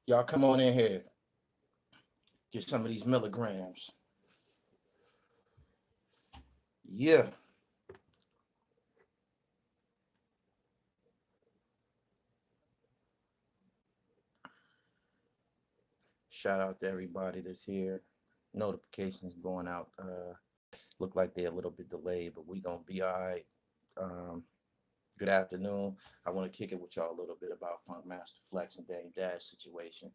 Y'all come on in here. Get some of these milligrams. Yeah. Shout out to everybody that's here. Notifications going out. Look like they're a little bit delayed, but we gonna be all right. Um, Good afternoon. I want to kick it with y'all a little bit about Funkmaster Flex and Dame Dash situation.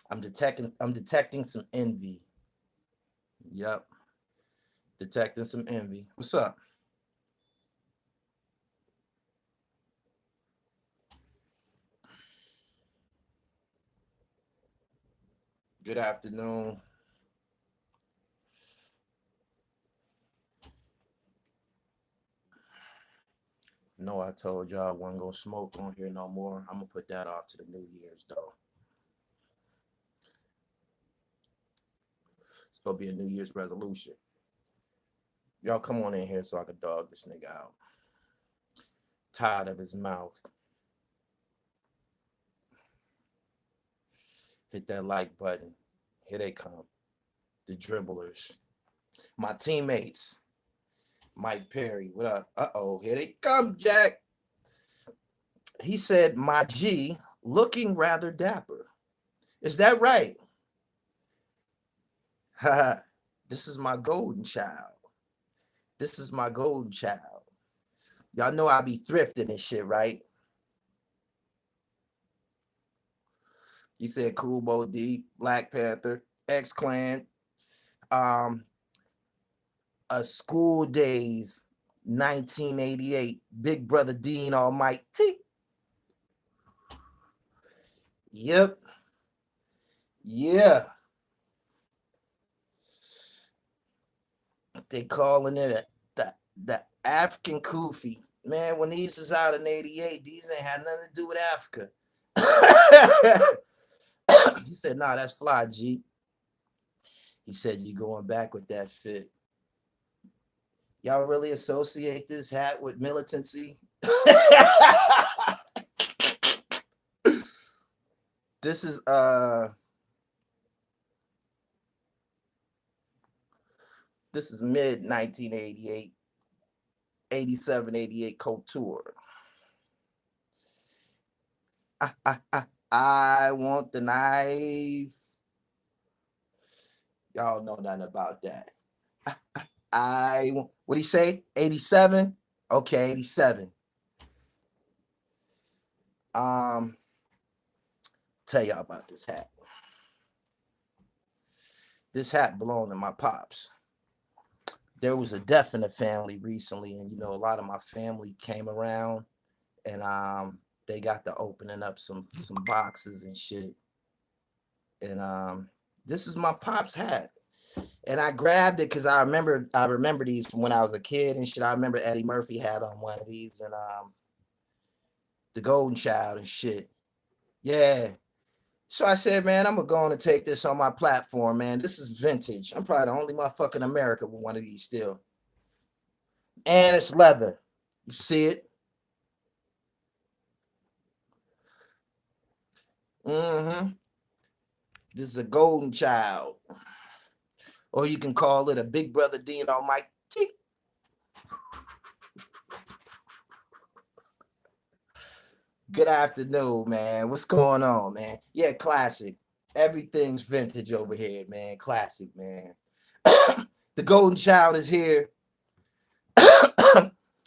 I'm detecting some envy. Yep. Detecting some envy. What's up? Good afternoon. No, I told y'all I wasn't gonna smoke on here no more. I'm gonna put that off to the New Year's though. It's gonna be a New Year's resolution. Y'all come on in here so I can dog this nigga out. Tired of his mouth. Hit that like button. Here they come. The dribblers. My teammates. Mike Perry, what up? Uh-oh, here they come, Jack. He said, my G, looking rather dapper. Is that right? This is my golden child. This is my golden child. Y'all know I be thrifting and shit, right? He said Cool Bo D, Black Panther, X Clan, um, a school days, 1988, Big Brother Dean Almighty. Yep. Yeah. They calling it the African Kufi. Man, when these was out in 88, these ain't had nothing to do with Africa. He said, nah, that's fly, G. He said, you going back with that fit. Y'all really associate this hat with militancy? This is mid 1988, 87, 88 couture. I want the knife. Y'all know nothing about that. What do you say? 87? Okay, 87. Tell y'all about this hat. This hat belonged to my pops. There was a death in the family recently, and a lot of my family came around, and they got to opening up some boxes and shit. And this is my pops hat. And I grabbed it because I remember these from when I was a kid and shit. I remember Eddie Murphy had on one of these, and the Golden Child and shit. Yeah. So I said, man, I'm gonna go on and take this on my platform, man. This is vintage. I'm probably the only motherfucker in America with one of these still. And it's leather. You see it? Mm-hmm. This is a Golden Child. Or you can call it a Big Brother Dean Almighty. Good afternoon, man. What's going on, man? Yeah, classic. Everything's vintage over here, man. Classic, man. The Golden Child is here.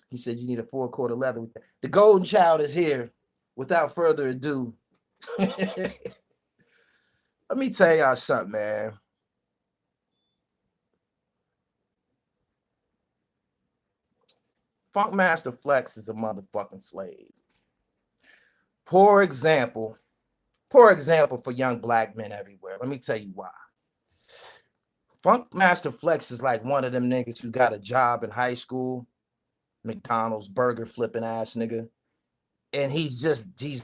He said you need a 4-quarter leather. The Golden Child is here. Without further ado, let me tell y'all something, man. Funkmaster Flex is a motherfucking slave. Poor example for young black men everywhere. Let me tell you why. Funkmaster Flex is like one of them niggas who got a job in high school, McDonald's burger flipping ass nigga, and he's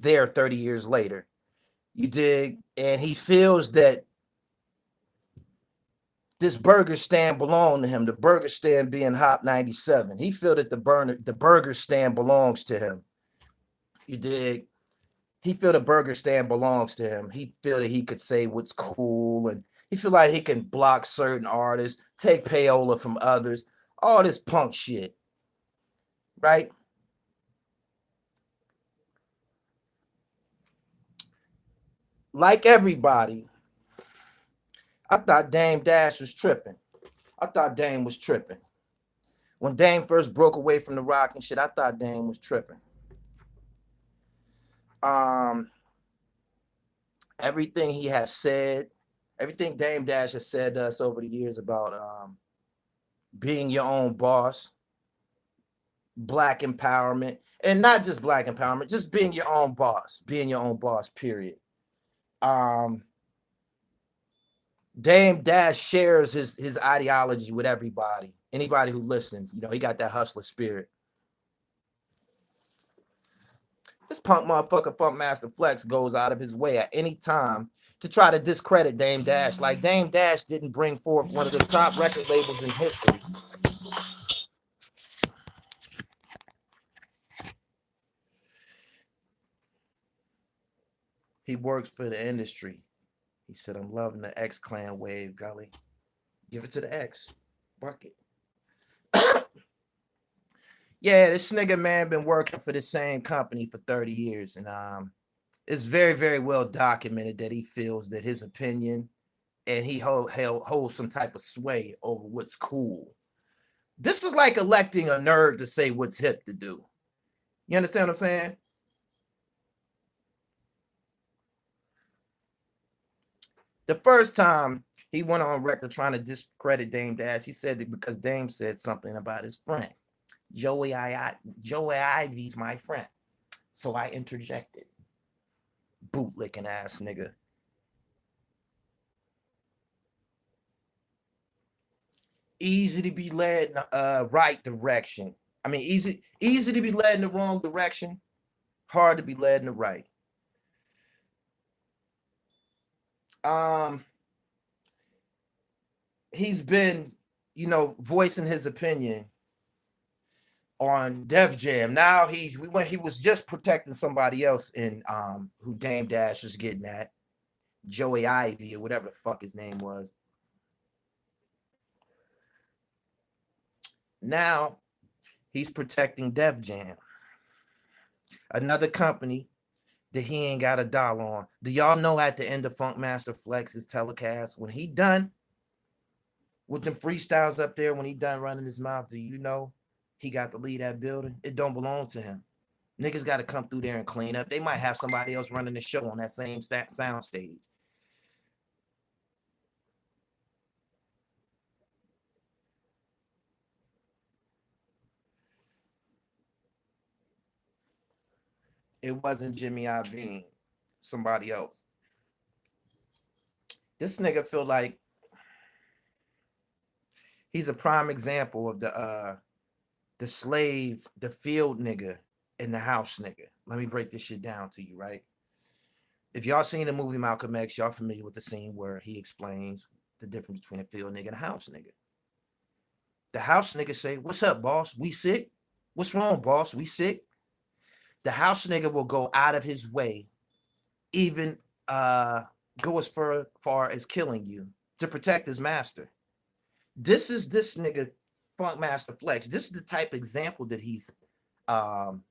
there 30 years later. You dig? And he feels that this burger stand belonged to him. The burger stand being Hop 97. He feel that the burger stand belongs to him. You dig? he feel the burger stand belongs to him. He feel that he could say what's cool, and he feel like he can block certain artists, take payola from others, all this punk shit, right? Like everybody, I thought Dame Dash was tripping. I thought Dame was tripping. When Dame first broke away from the rock and shit, I thought Dame was tripping. Um, Everything he has said, everything Dame Dash has said to us over the years about being your own boss, black empowerment, and not just black empowerment, just being your own boss, period. Um, Dame Dash shares his ideology with everybody. Anybody who listens, you know, he got that hustler spirit. This punk motherfucker Funkmaster Flex goes out of his way at any time to try to discredit Dame Dash. Like Dame Dash didn't bring forth one of the top record labels in history. He works for the industry. He said, I'm loving the X Clan wave, Gully. Give it to the X. Bucket. Yeah, this nigga man been working for the same company for 30 years. And it's very, very well documented that he feels that his opinion and he holds some type of sway over what's cool. This is like electing a nerd to say what's hip to do. You understand what I'm saying? The first time he went on record trying to discredit Dame Dash, he said that because Dame said something about his friend. Joey Ivy's my friend. So I interjected. Bootlicking ass nigga. Easy to be led in the right direction. I mean, easy to be led in the wrong direction. Hard to be led in the right. He's been, you know, voicing his opinion on Def Jam. Now he was just protecting somebody else in who Dame Dash was getting at, Joey Ivy or whatever the fuck his name was. Now he's protecting Def Jam, another company that he ain't got a dollar on. Do y'all know at the end of Funkmaster Flex's telecast, when he done with them freestyles up there, when he done running his mouth, do you know he got to leave that building? It don't belong to him. Niggas got to come through there and clean up. They might have somebody else running the show on that same sound stage. It wasn't Jimmy Iovine, somebody else. This nigga feel like he's a prime example of the slave, the field nigga, and the house nigga. Let me break this shit down to you, right? If y'all seen the movie Malcolm X, y'all familiar with the scene where he explains the difference between a field nigga and a house nigga. The house nigga say, "What's up, boss? We sick? What's wrong, boss? We sick?" The house nigga will go out of his way, even go as far as killing you to protect his master. This is this nigga Funkmaster Flex. This is the type of example that um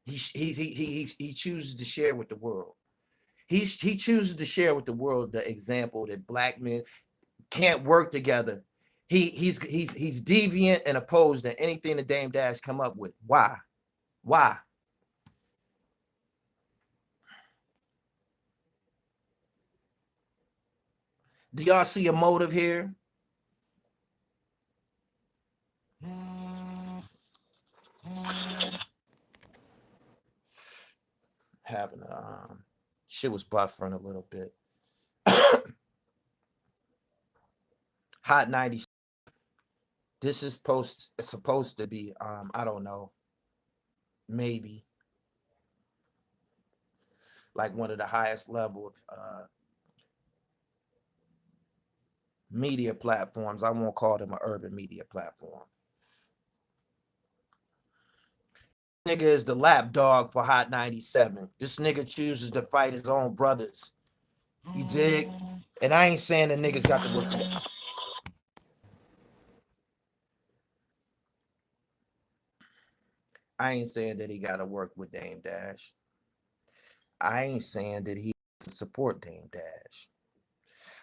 he chooses to share with the world. He chooses to share with the world the example that black men can't work together. He's deviant and opposed to anything that Dame Dash come up with. Why? Why? Do y'all see a motive here? Having shit was buffering a little bit. Hot 90. This is supposed to be I don't know, maybe like one of the highest level of media platforms. I won't call them an urban media platform. nigga is the lapdog for Hot 97. This nigga chooses to fight his own brothers. You dig? And I ain't saying the niggas got to work. I ain't saying that he got to work with Dame Dash. I ain't saying that he has to support Dame Dash.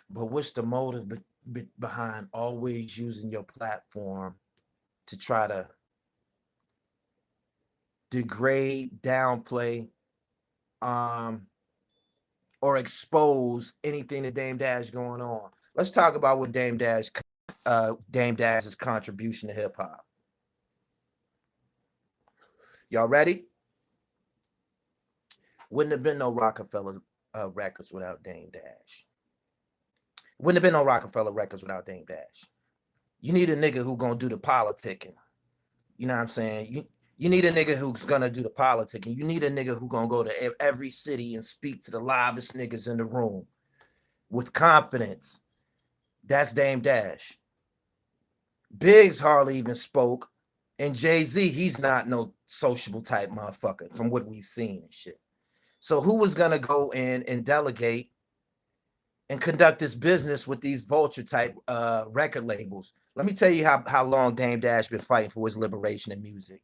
But what's the motive behind always using your platform to try to degrade, downplay, or expose anything that Dame Dash going on? Let's talk about what Dame Dash's contribution to hip hop. Y'all ready? Wouldn't have been no Rockefeller records without Dame Dash. Wouldn't have been no Rockefeller records without Dame Dash. You need a nigga who gonna do the politicking. You know what I'm saying? You need a nigga who's gonna do the politicking. You need a nigga who gonna go to every city and speak to the loudest niggas in the room with confidence. That's Dame Dash. Biggs hardly even spoke. And Jay-Z, he's not no sociable type motherfucker from what we've seen and shit. So who was gonna go in and delegate and conduct this business with these vulture type record labels? Let me tell you how long Dame Dash been fighting for his liberation in music.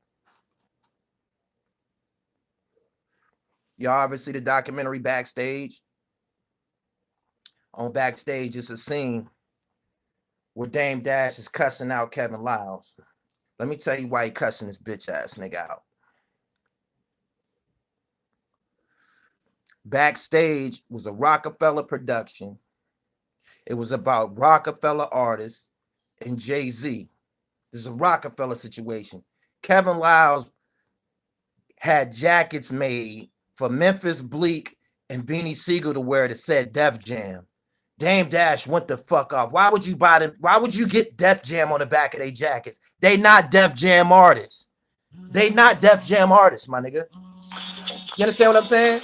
Y'all ever see the documentary Backstage? On Backstage, it's a scene where Dame Dash is cussing out Kevin Liles. Let me tell you why he cussing this bitch ass nigga out. Backstage was a Rockefeller production. It was about Rockefeller artists and Jay-Z. This is a Rockefeller situation. Kevin Liles had jackets made for Memphis Bleak and Beanie Siegel to wear that said Def Jam. Dame Dash went the fuck off. Why would you buy them? Why would you get Def Jam on the back of their jackets? They not Def Jam artists. They not Def Jam artists, my nigga. You understand what I'm saying?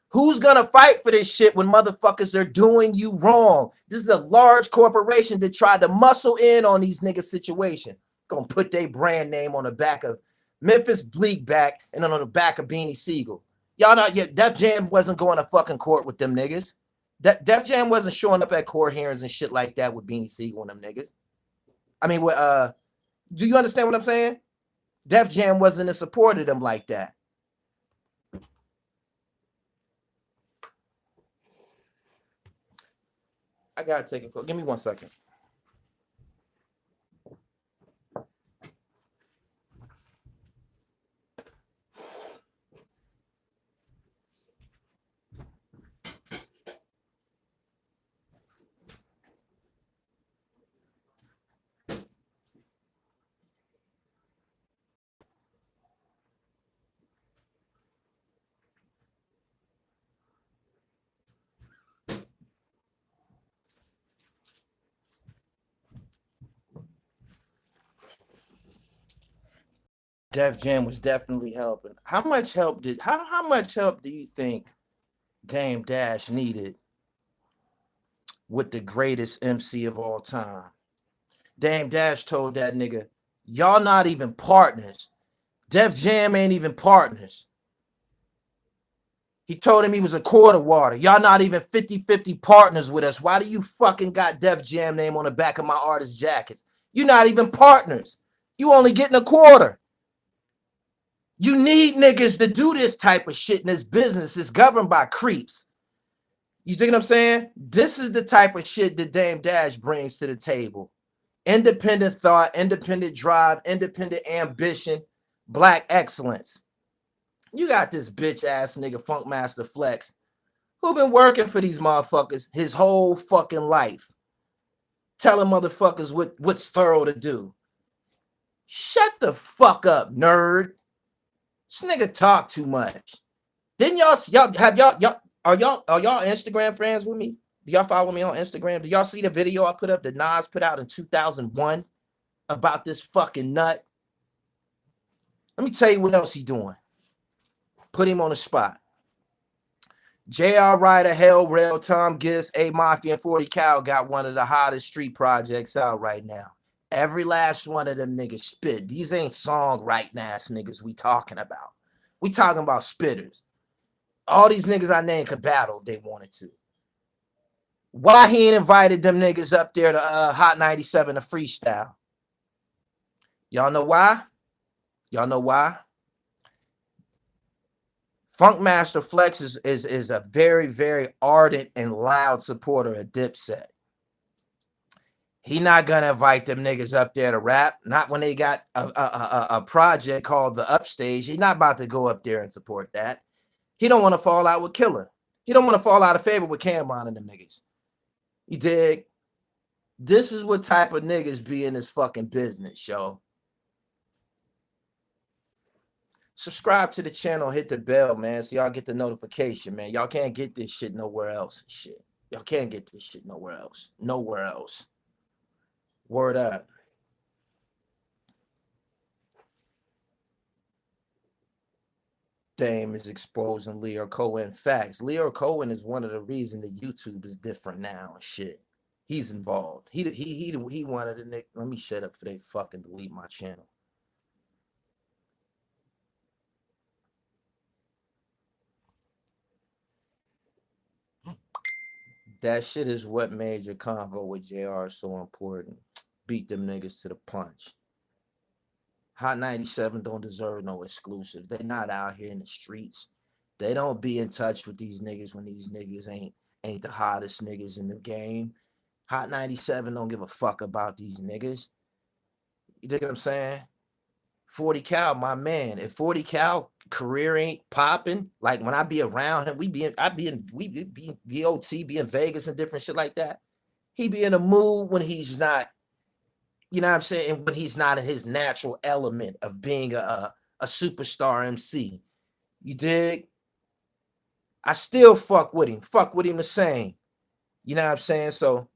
Who's gonna fight for this shit when motherfuckers are doing you wrong? This is a large corporation that tried to muscle in on these niggas' situation. Gonna put their brand name on the back of Memphis Bleak back and then on the back of Beanie Siegel. Y'all not yet. Def Jam wasn't going to fucking court with them niggas. Def Jam wasn't showing up at court hearings and shit like that with Beanie Siegel and them niggas. I mean, do you understand what I'm saying? Def Jam wasn't in support of them like that. I gotta take a call. Give me 1 second. Def Jam was definitely helping. How much help do you think Dame Dash needed with the greatest MC of all time? Dame Dash told that nigga, y'all not even partners. Def Jam ain't even partners. He told him he was a quarter water. Y'all not even 50-50 partners with us. Why do you fucking got Def Jam name on the back of my artist jackets? You're not even partners. You only getting a quarter. You need niggas to do this type of shit in this business. It's governed by creeps. You think what I'm saying? This is the type of shit that Dame Dash brings to the table. Independent thought, independent drive, independent ambition, black excellence. You got this bitch ass nigga Funkmaster Flex who been working for these motherfuckers his whole fucking life. Telling motherfuckers what's thorough to do. Shut the fuck up, nerd. This nigga talk too much. Didn't y'all are y'all Instagram friends with me? Do y'all follow me on Instagram? Do y'all see the video I put up that Nas put out in 2001 about this fucking nut? Let me tell you what else he doing. Put him on the spot. J.R. Ryder, Hell Rail, Tom Gist, A Mafia, and 40 Cal got one of the hottest street projects out right now. Every last one of them niggas spit. These ain't songwriting ass niggas we talking about. We talking about spitters. All these niggas I named could battle if they wanted to. Why he ain't invited them niggas up there to Hot 97 to freestyle? Y'all know why? Y'all know why? Funkmaster Flex is a very, very ardent and loud supporter of Dipset. He not gonna invite them niggas up there to rap. Not when they got a project called The Upstage. He's not about to go up there and support that. He don't want to fall out with Killer. He don't want to fall out of favor with Cameron and them niggas. You dig? This is what type of niggas be in this fucking business, yo. Subscribe to the channel, hit the bell, man, so y'all get the notification, man. Y'all can't get this shit nowhere else. Shit. Y'all can't get this shit nowhere else. Nowhere else. Word up. Dame is exposing Leo Cohen facts. Leo Cohen is one of the reasons that YouTube is different now and shit. He's involved. He wanted to nick. Let me shut up for they fucking delete my channel. That shit is what made your convo with JR so important. Beat them niggas to the punch. Hot 97 don't deserve no exclusives. They're not out here in the streets. They don't be in touch with these niggas when these niggas ain't the hottest niggas in the game. Hot 97 don't give a fuck about these niggas. You dig what I'm saying? 40 Cal, my man. If 40 Cal career ain't popping, like when I be around him, we be in VOT, be in Vegas and different shit like that. He be in a mood when he's not, you know what I'm saying, when he's not in his natural element of being a superstar MC. You dig? I still fuck with him the same. You know what I'm saying? So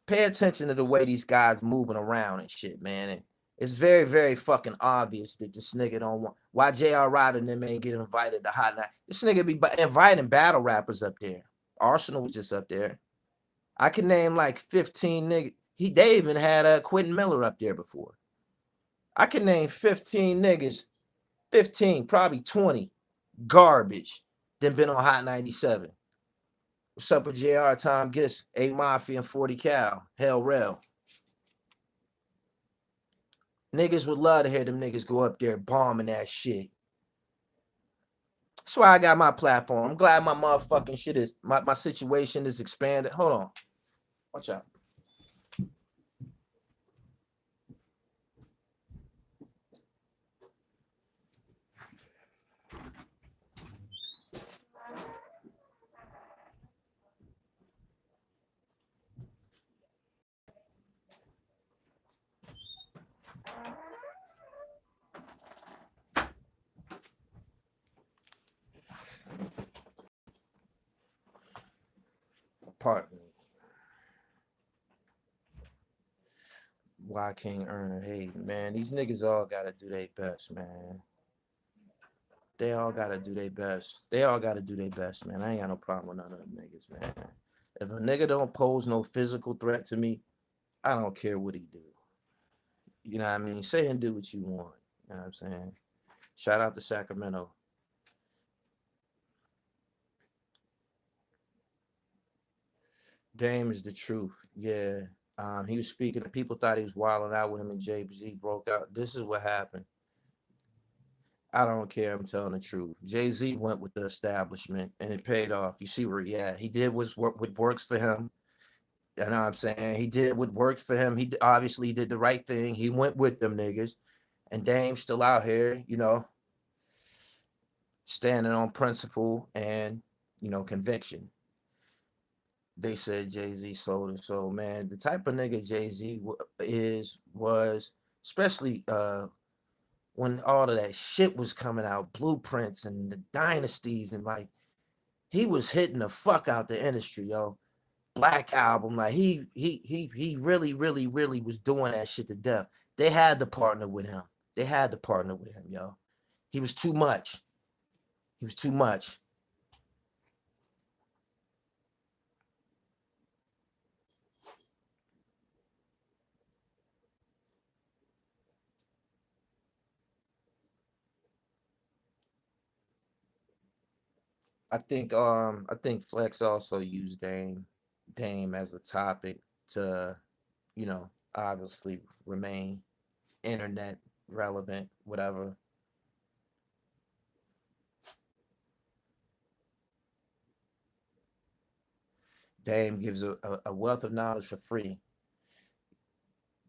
pay attention to the way these guys moving around and shit, man. And it's very, very fucking obvious that this nigga don't want. Why J.R. Ryder and them ain't get invited to Hot Night? This nigga be inviting battle rappers up there. Arsenal was just up there. I can name like 15 niggas. They even had Quentin Miller up there before. I can name 15 niggas, 15, probably 20 garbage that been on Hot 97. What's up with JR, Tom Gist, A Mafia, and 40 Cal, Hell Rel. Niggas would love to hear them niggas go up there bombing that shit. That's why I got my platform. I'm glad my motherfucking shit is, my situation is expanded. Hold on. Watch out. Pardon me. Why King Earner hate, man? These niggas all gotta do their best, man. They all gotta do their best. They all gotta do their best, man. I ain't got no problem with none of them niggas, man. If a nigga don't pose no physical threat to me, I don't care what he do. You know what I mean? Say and do what you want. You know what I'm saying? Shout out to Sacramento. Dame is the truth. Yeah. He was speaking. People thought he was wilding out with him, and Jay-Z broke out. This is what happened. I don't care. I'm telling the truth. Jay-Z went with the establishment, and it paid off. You see where he at. He did what works for him. You know what I'm saying? He did what works for him. He obviously did the right thing. He went with them niggas. And Dame's still out here, you know, standing on principle and, you know, conviction. They said Jay-Z sold it. So, man, the type of nigga Jay-Z was, especially when all of that shit was coming out, blueprints and the dynasties, and like, he was hitting the fuck out the industry, yo. Black Album, like he really, really, really was doing that shit to death. They had to partner with him. They had to partner with him, yo. He was too much. He was too much. I think Flex also used Dame as a topic to, obviously remain internet relevant, whatever. Dame gives a wealth of knowledge for free.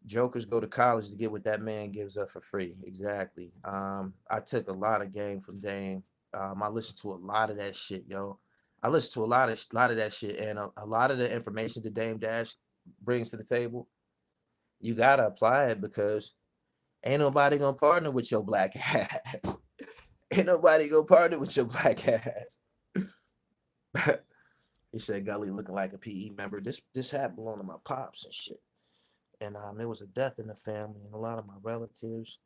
Jokers go to college to get what that man gives up for free. Exactly. I took a lot of game from Dame. I listened to a lot of that shit, yo. I listened to a lot of that shit, and a lot of the information that Dame Dash brings to the table, you gotta apply it because ain't nobody gonna partner with your black ass. Ain't nobody gonna partner with your black ass. He said Gully looking like a PE member. This happened belonged to my pops and shit. And there was a death in the family, and a lot of my relatives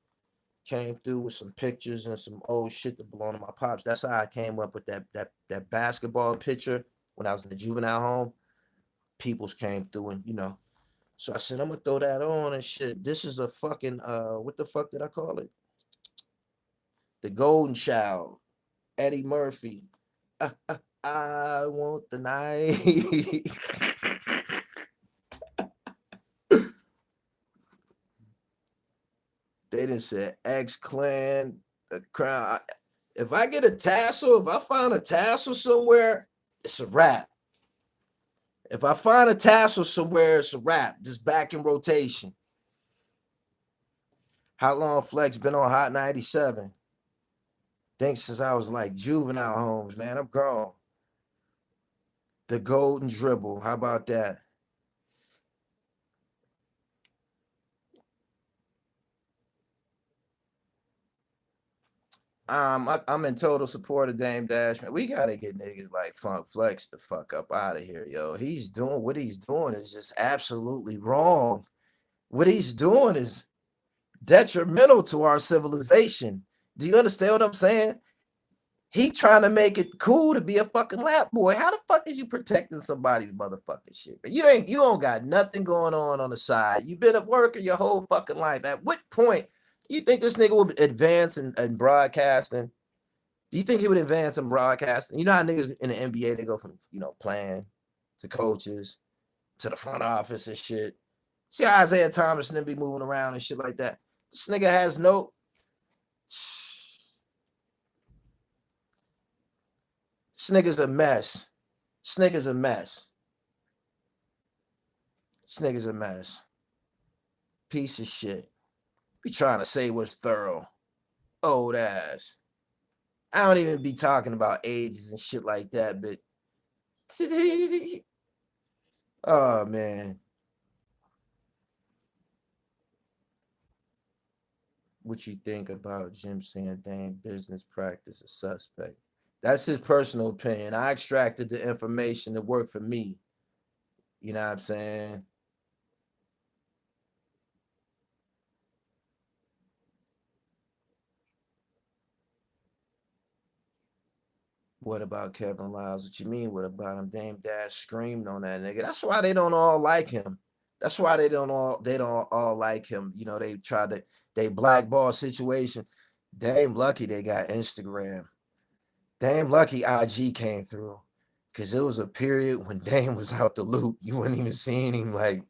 came through with some pictures and some old shit that belonged to my pops. That's how I came up with that basketball picture when I was in the juvenile home. Peoples came through and so I said I'm gonna throw that on and shit. This is a fucking what the fuck did I call it? The Golden Child, Eddie Murphy. I want the night. They didn't say X Clan, the crown. If I get a tassel, if I find a tassel somewhere, it's a wrap. If I find a tassel somewhere, it's a wrap. Just back in rotation. How long Flex been on Hot 97? Think since I was like juvenile homes, man. I'm grown. The golden dribble. How about that? I'm in total support of Dame Dash, man. We gotta get niggas like Funk Flex the fuck up out of here, yo. He's doing what he's doing is just absolutely wrong. What he's doing is detrimental to our civilization. Do you understand what I'm saying? He trying to make it cool to be a fucking lap boy. How the fuck is you protecting somebody's motherfucking shit? You don't got nothing going on the side. You've been a worker your whole fucking life. At what point you think this nigga will advance in broadcasting? Do you think he would advance in broadcasting? You know how niggas in the NBA they go from playing to coaches to the front office and shit. See how Isaiah Thomas and them be moving around and shit like that. This nigga has no. This nigga's a mess. This nigga's a mess. This nigga's a mess. Piece of shit. Be trying to say what's thorough. Old ass. I don't even be talking about ages and shit like that, but oh man. What you think about Jim saying Dame business practice a suspect? That's his personal opinion. I extracted the information that worked for me. You know what I'm saying? What about Kevin Lyles? What you mean? What about him? Dame Dash screamed on that nigga. That's why they don't all like him. That's why they don't all like him. They tried to they blackball situation. Dame lucky they got Instagram. Dame lucky IG came through. Cause it was a period when Dame was out the loop. You wouldn't even seen him like,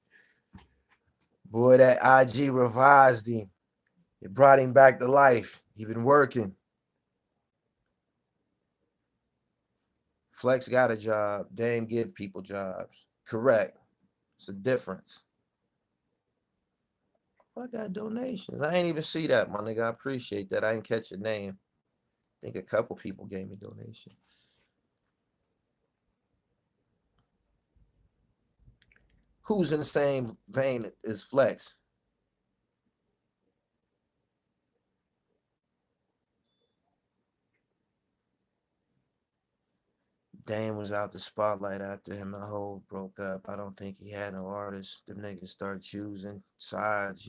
boy, that IG revised him. It brought him back to life. He been working. Flex got a job. Dame give people jobs. Correct. It's a difference. I got donations. I ain't even see that, my nigga. I appreciate that. I didn't catch your name. I think a couple people gave me donation. Who's in the same vein as Flex? Dame was out the spotlight after him and Hov broke up. I don't think he had no artists. The niggas start choosing sides.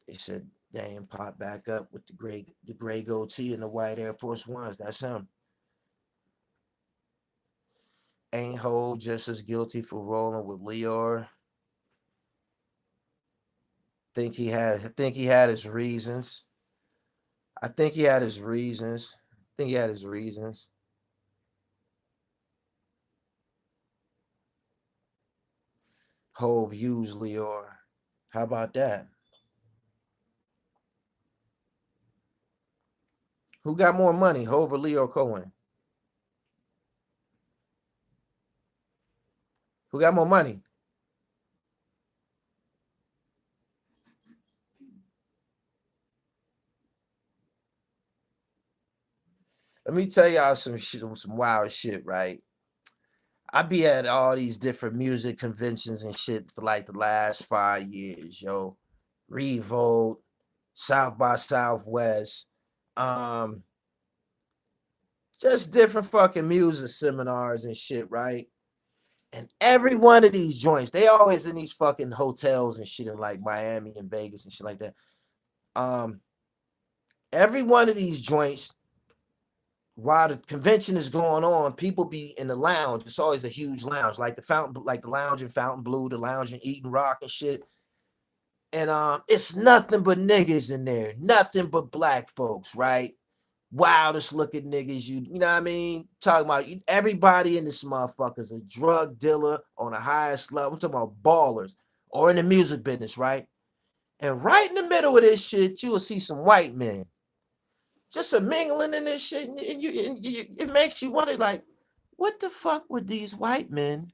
They said Dame popped back up with the gray goatee and the white Air Force Ones. That's him. Ain't Hov just as guilty for rolling with Leor? Think he had his reasons. I think he had his reasons. I think he had his reasons. Hove usually, or how about that? Who got more money, Hove or Leo Cohen? Who got more money? Let me tell y'all some shit, some wild shit, right? I be at all these different music conventions and shit for like the last 5 years, yo. Revolt, South by Southwest, um, just different fucking music seminars and shit, right? And every one of these joints, they always in these fucking hotels and shit in like Miami and Vegas and shit like that. Um, every one of these joints, while the convention is going on, people be in the lounge. It's always a huge lounge, like the fountain, like the lounge in Fountain Blue, the lounge in Eaton Rock and shit. And it's nothing but niggas in there, nothing but black folks, right? Wildest looking niggas, you know what I mean? Talking about everybody in this motherfucker's a drug dealer on the highest level. I'm talking about ballers or in the music business, right? And right in the middle of this shit, you will see some white men just a mingling in this shit, and it makes you wonder, like, what the fuck would these white men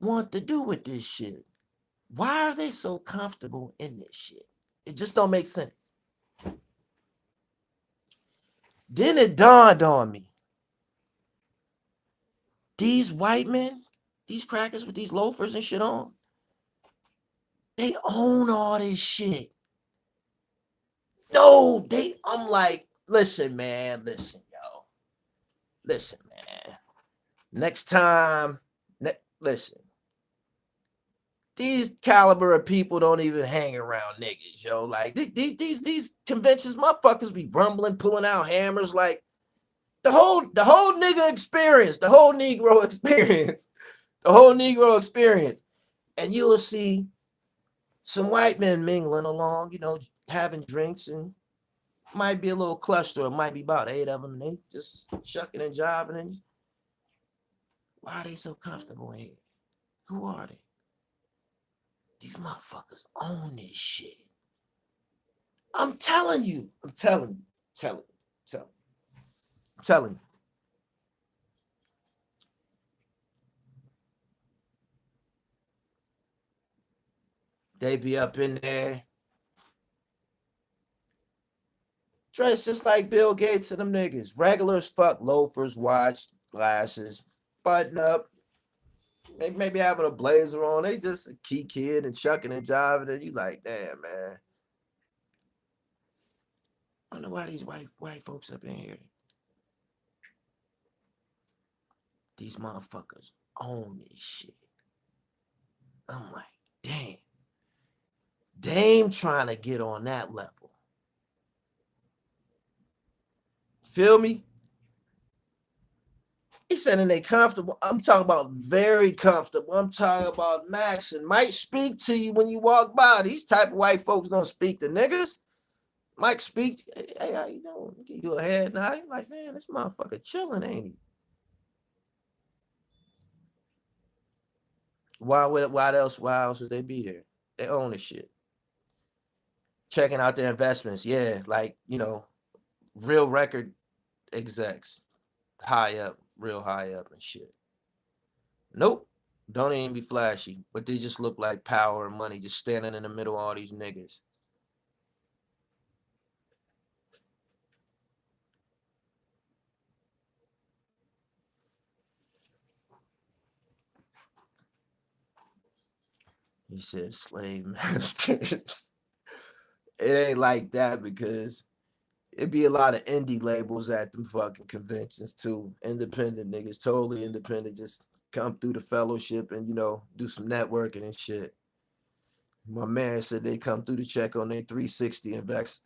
want to do with this shit? Why are they so comfortable in this shit? It just don't make sense. Then it dawned on me. These white men, these crackers with these loafers and shit on, they own all this shit. No, I'm like, listen, man, listen, yo. Listen, man. Next time, listen. These caliber of people don't even hang around niggas, yo. Like these conventions, motherfuckers be rumbling, pulling out hammers, like the whole nigga experience, the whole Negro experience, the whole Negro experience. And you will see some white men mingling along, you know, having drinks, and might be a little cluster, it might be about 8 of them, and they just shucking and jiving. And why are they so comfortable in here? Who are they? These motherfuckers own this shit. I'm telling you. I'm telling you. Telling you. Telling you. They be up in there dressed just like Bill Gates and them niggas. Regular as fuck, loafers, watch, glasses, button up, maybe having a blazer on. They just a key kid and shucking and jiving, and you like, damn, man. I don't know why these white folks up in here. These motherfuckers own this shit. I'm like, damn. Dame trying to get on that level. Feel me? He said, and they comfortable. I'm talking about very comfortable. I'm talking about max and might speak to you when you walk by. These type of white folks don't speak to niggas. Might speak to you. Hey, how you doing? Give you a head nod. You're like, man, this motherfucker chilling, ain't he? Why else would they be there? They own the shit. Checking out their investments. Yeah, like, you know, real record execs. High up, real high up and shit. Nope. Don't even be flashy, but they just look like power and money just standing in the middle of all these niggas. He said slave masters. It ain't like that because it'd be a lot of indie labels at them fucking conventions too. Independent niggas, totally independent, just come through the fellowship and, you know, do some networking and shit. My man said they come through to check on their 360 and Vex.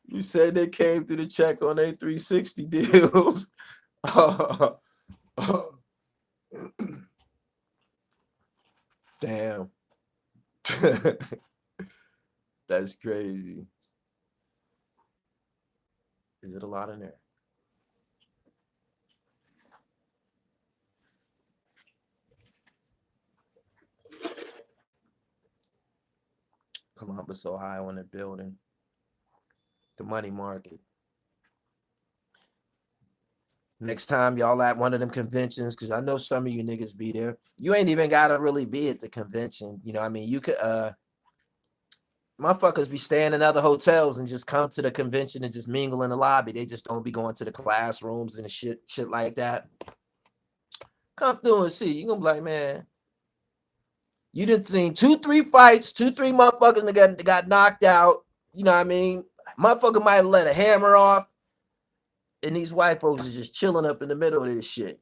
You said they came through to check on their 360 deals. Damn. That's crazy. Is it a lot in there? Columbus, Ohio, in the building. The money market. Next time y'all at one of them conventions, because I know some of you niggas be there. You ain't even gotta really be at the convention. You know what I mean? You could motherfuckers be staying in other hotels and just come to the convention and just mingle in the lobby. They just don't be going to the classrooms and shit like that. Come through and see. You gonna be like, man, you done seen 2-3 fights, 2-3 motherfuckers that got knocked out. You know what I mean? Motherfucker might have let a hammer off, and these white folks is just chilling up in the middle of this shit.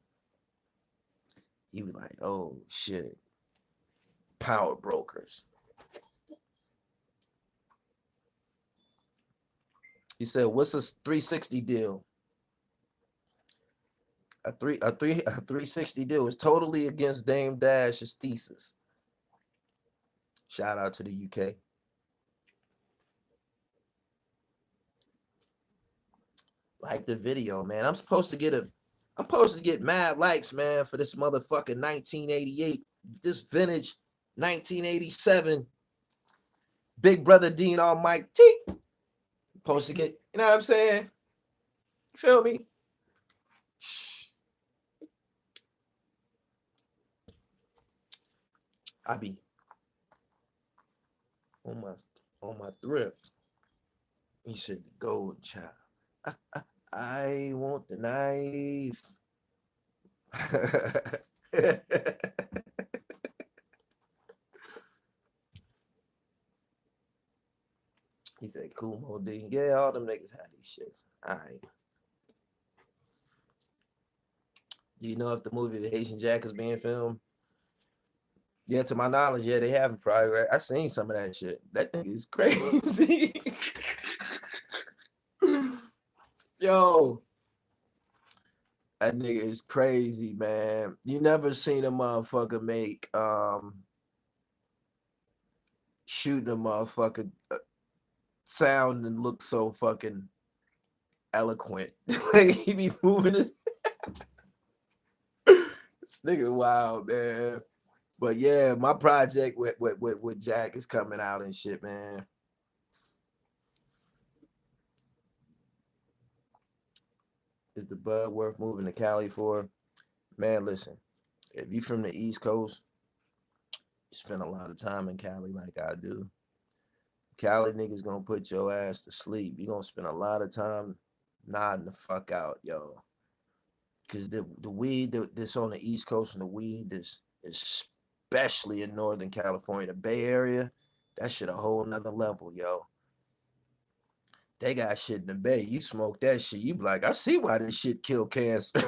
You be like, oh shit, power brokers. He said, what's a 360 deal? A 360 deal is totally against Dame Dash's thesis. Shout out to the UK. Like the video, man. I'm supposed to get mad likes, man, for this motherfucking 1988, this vintage 1987 Big Brother Dean Almighty. Supposed to get, you know what I'm saying? You feel me? I be on my thrift. He said the gold child. I want the knife. He said, cool, Mo D. Yeah, all them niggas had these shits. All right. Do you know if the movie The Haitian Jack is being filmed? Yeah, to my knowledge, yeah, they haven't probably. Right? I seen some of that shit. That thing is crazy. Yo, that nigga is crazy, man. You never seen a motherfucker make shooting a motherfucker sound and look so fucking eloquent. Like he be moving his this nigga wild, man. But yeah, my project with Jack is coming out and shit, man. Is the bud worth moving to Cali for? Man, listen, if you from the East Coast, you spend a lot of time in Cali like I do. Cali niggas gonna put your ass to sleep. You gonna spend a lot of time nodding the fuck out, yo. Cause the weed that's on the East Coast and the weed that's especially in Northern California, the Bay Area, that shit a whole nother level, yo. They got shit in the Bay. You smoke that shit, you be like, I see why this shit kill cancer.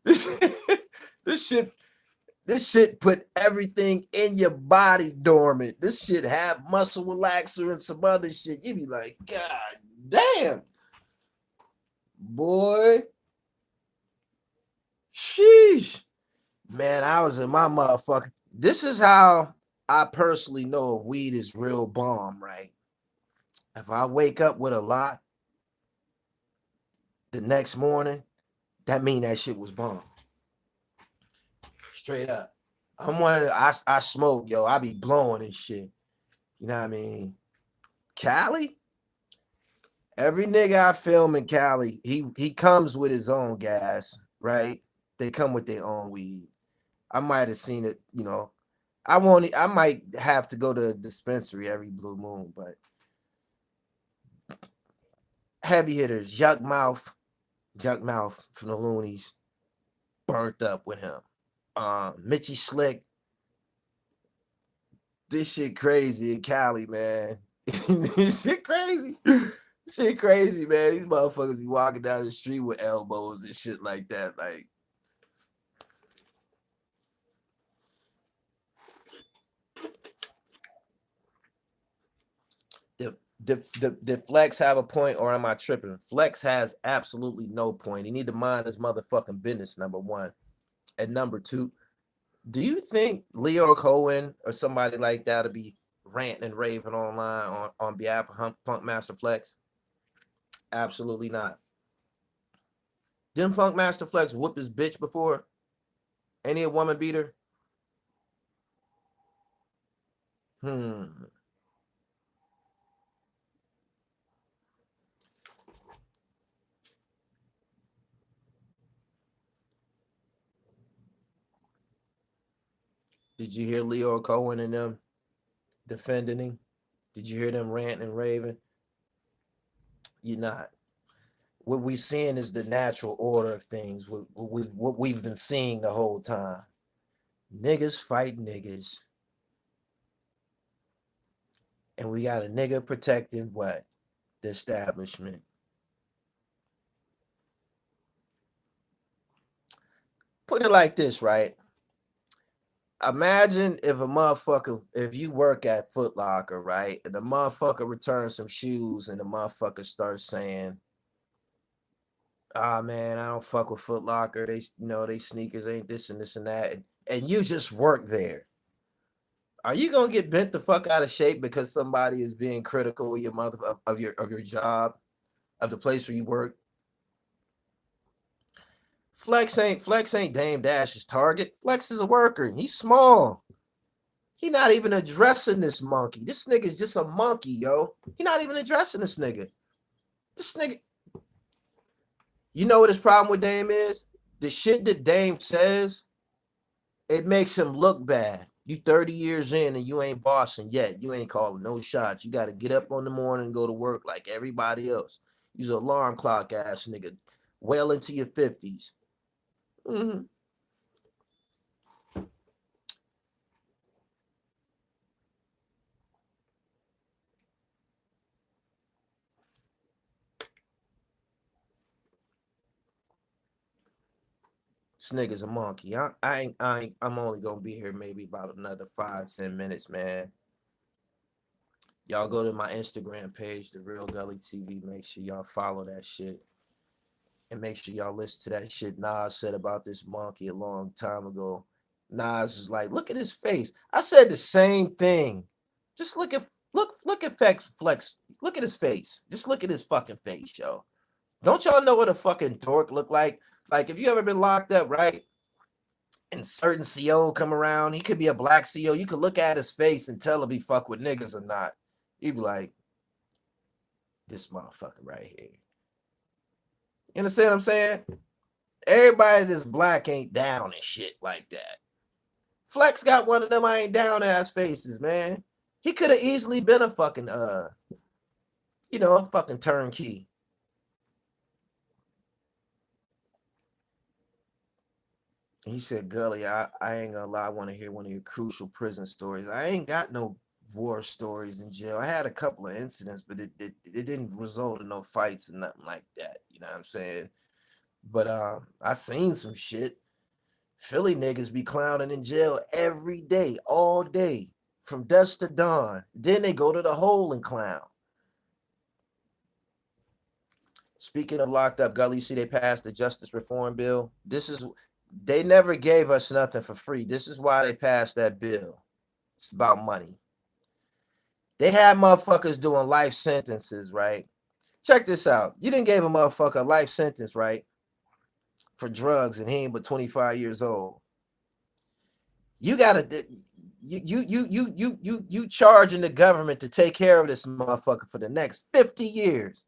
this, this shit This shit put everything in your body dormant. This shit have muscle relaxer and some other shit. You be like, God damn, boy. Sheesh. Man, I was in my motherfucker. This is how I personally know if weed is real bomb, right? If I wake up with a lot the next morning, that mean that shit was bomb. Straight up. I'm one of the, I smoke, yo. I be blowing and shit. You know what I mean? Cali? Every nigga I film in Cali, he comes with his own gas, right? They come with their own weed. I might have seen it, you know. I might have to go to a dispensary every blue moon, but heavy hitters, Yuck Mouth from the Loonies, burnt up with him. Mitchie Slick. This shit crazy in Cali, man. This shit crazy. Shit crazy, man. These motherfuckers be walking down the street with elbows and shit like that. Like, did Flex have a point, or am I tripping? Flex has absolutely no point. He need to mind his motherfucking business, number one. And number two, do you think Leo Cohen or somebody like that would be ranting and raving online on behalf of Funkmaster Flex? Absolutely not. Didn't Funkmaster Flex whoop his bitch before? Ain't he a woman beater? Did you hear Leo Cohen and them defending him? Did you hear them ranting and raving? You're not. What we're seeing is the natural order of things. What we've been seeing the whole time. Niggas fight niggas. And we got a nigga protecting what? The establishment. Put it like this, right? Imagine if a motherfucker, if you work at Foot Locker, right? And the motherfucker returns some shoes and the motherfucker starts saying, man, I don't fuck with Foot Locker. They sneakers ain't this and this and that. And you just work there. Are you gonna get bent the fuck out of shape because somebody is being critical of your of your job, of the place where you work? Flex ain't Dame Dash's target. Flex is a worker. He's small. He not even addressing this monkey. This nigga's just a monkey, yo. He not even addressing this nigga. This nigga. You know what his problem with Dame is? The shit that Dame says, it makes him look bad. You 30 years in and you ain't bossing yet. You ain't calling no shots. You got to get up on the morning and go to work like everybody else. You's an alarm clock ass nigga, well into your 50s. This nigga's a monkey. I'm only gonna be here maybe about another 5-10 minutes, man. Y'all go to my Instagram page, The Real Gully TV. Make sure y'all follow that shit. And make sure y'all listen to that shit Nas said about this monkey a long time ago. Nas is like, look at his face. I said the same thing. Just look at Flex. Look at his face. Just look at his fucking face, yo. Don't y'all know what a fucking dork look like? Like, if you ever been locked up, right? And certain CO come around, he could be a black CO. You could look at his face and tell if he fuck with niggas or not. You'd be like, this motherfucker right here. You understand what I'm saying? Everybody that's black ain't down and shit like that. Flex got one of them I ain't down ass faces, man. He could have easily been a fucking a fucking turnkey. He said, Gully, I ain't gonna lie, I want to hear one of your crucial prison stories. I ain't got no war stories in jail. I had a couple of incidents, but it didn't result in no fights and nothing like that. You know what I'm saying? But I seen some shit. Philly niggas be clowning in jail every day, all day, from dusk to dawn. Then they go to the hole and clown. Speaking of locked up, Gully, you see they passed the justice reform bill. They never gave us nothing for free. This is why they passed that bill. It's about money. They had motherfuckers doing life sentences, right? Check this out. You didn't give a motherfucker a life sentence, right? For drugs, and he ain't but 25 years old. You gotta you charging the government to take care of this motherfucker for the next 50 years.